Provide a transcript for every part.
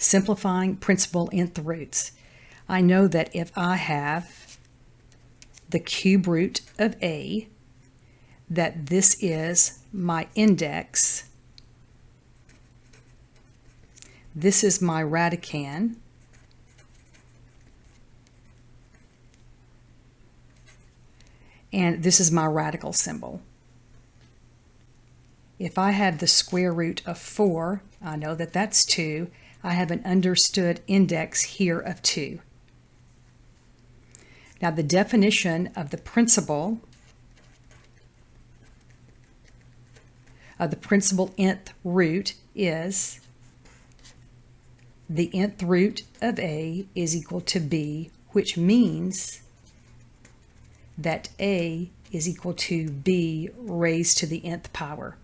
Simplifying principal nth roots. I know that if I have the cube root of a, that this is my index, this is my radicand, and this is my radical symbol. If I have the square root of 4, I know that that's 2. I have an understood index here of 2. Now the definition of the principal nth root is the nth root of a is equal to b, which means that a is equal to b raised to the nth power.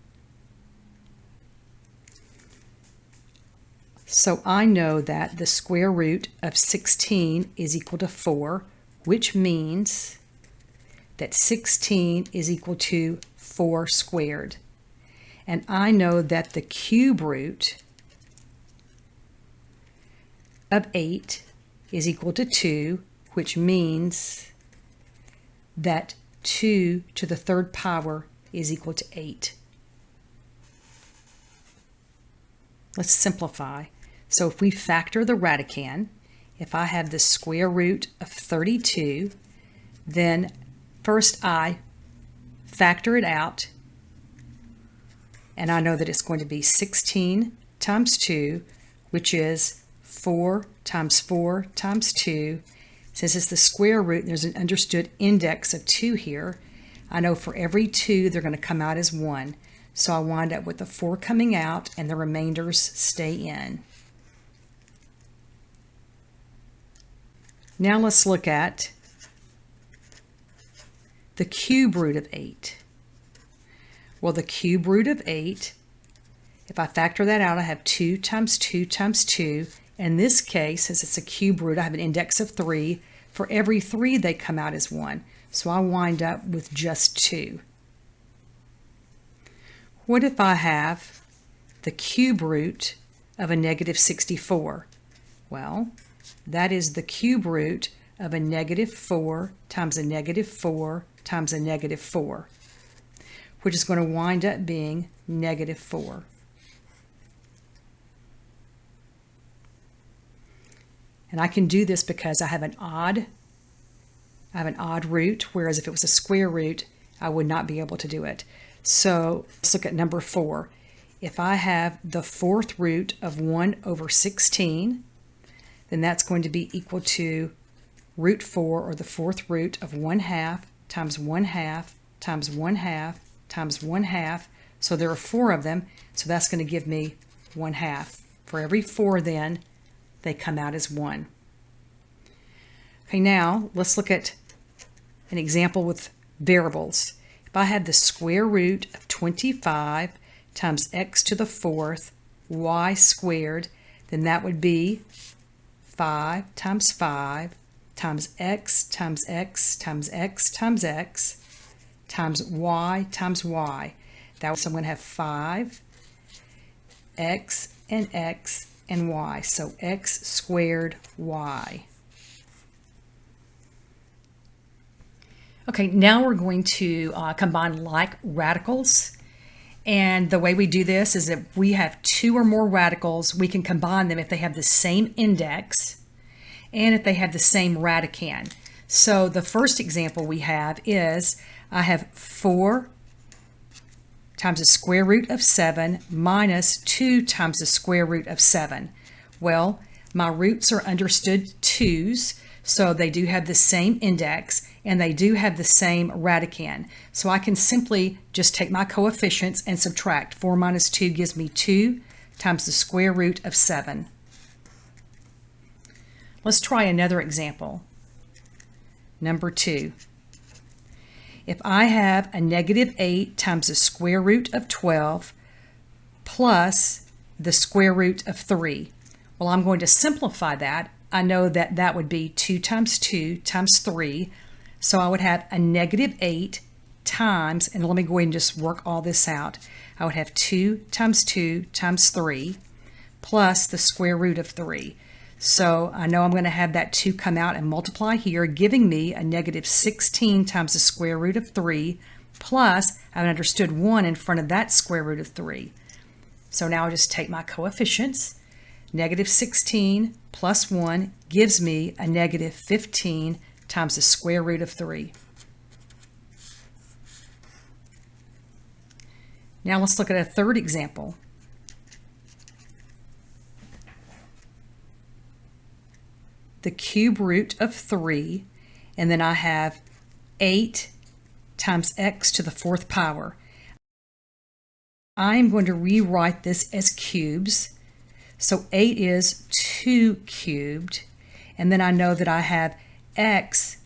So I know that the square root of 16 is equal to 4, which means that 16 is equal to 4 squared. And I know that the cube root of 8 is equal to 2, which means that 2 to the third power is equal to 8. Let's simplify. So if we factor the radicand, if I have the square root of 32, then first I factor it out, and I know that it's going to be 16 times 2, which is 4 times 4 times 2. Since it's the square root, and there's an understood index of 2 here, I know for every 2 they're going to come out as 1. So I wind up with the 4 coming out and the remainders stay in. Now let's look at the cube root of 8. Well, the cube root of 8, if I factor that out, I have 2 times 2 times 2. In this case, since it's a cube root, I have an index of 3. For every 3, they come out as 1. So I wind up with just 2. What if I have the cube root of a negative 64? Well, that is the cube root of a negative 4 times a negative 4 times a negative 4, which is going to wind up being negative 4. And I can do this because I have an odd root, whereas if it was a square root, I would not be able to do it. So let's look at number 4. If I have the fourth root of 1 over 16, then that's going to be equal to root 4, or the fourth root of 1/2 times 1/2 times 1/2 times 1/2. So there are 4 of them, so that's going to give me 1/2. For every 4 then, they come out as 1. Okay, now let's look at an example with variables. If I have the square root of 25 times x to the 4th y squared, then that would be 5 times 5 times x times x times x times x times y times y. So I'm going to have 5 x and x and y. So x squared y. Okay, now we're going to combine like radicals. And the way we do this is if we have 2 or more radicals, we can combine them if they have the same index and if they have the same radicand. So the first example we have is I have 4 times the square root of 7 minus 2 times the square root of 7. Well, my roots are understood 2's, so they do have the same index and they do have the same radicand. So I can simply just take my coefficients and subtract. 4 minus 2 gives me 2 times the square root of 7. Let's try another example. Number 2. If I have a negative 8 times the square root of 12 plus the square root of 3. Well, I'm going to simplify that. I know that that would be 2 times 2 times 3. So I would have a negative 8 times, and let me go ahead and just work all this out. I would have 2 times 2 times 3 plus the square root of 3. So I know I'm going to have that 2 come out and multiply here, giving me a negative 16 times the square root of 3, plus I've understood 1 in front of that square root of 3. So now I'll just take my coefficients. Negative 16 plus 1 gives me a negative 15 times the square root of 3. Now let's look at a third example. The cube root of 3, and then I have 8 times x to the 4th power. I'm going to rewrite this as cubes. So 8 is 2 cubed, and then I know that I have x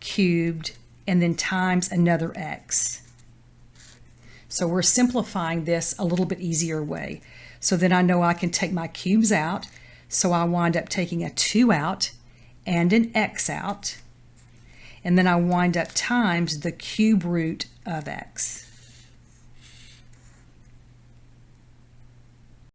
cubed and then times another x. So we're simplifying this a little bit easier way. So then I know I can take my cubes out, so I wind up taking a 2 out and an x out, and then I wind up times the cube root of x.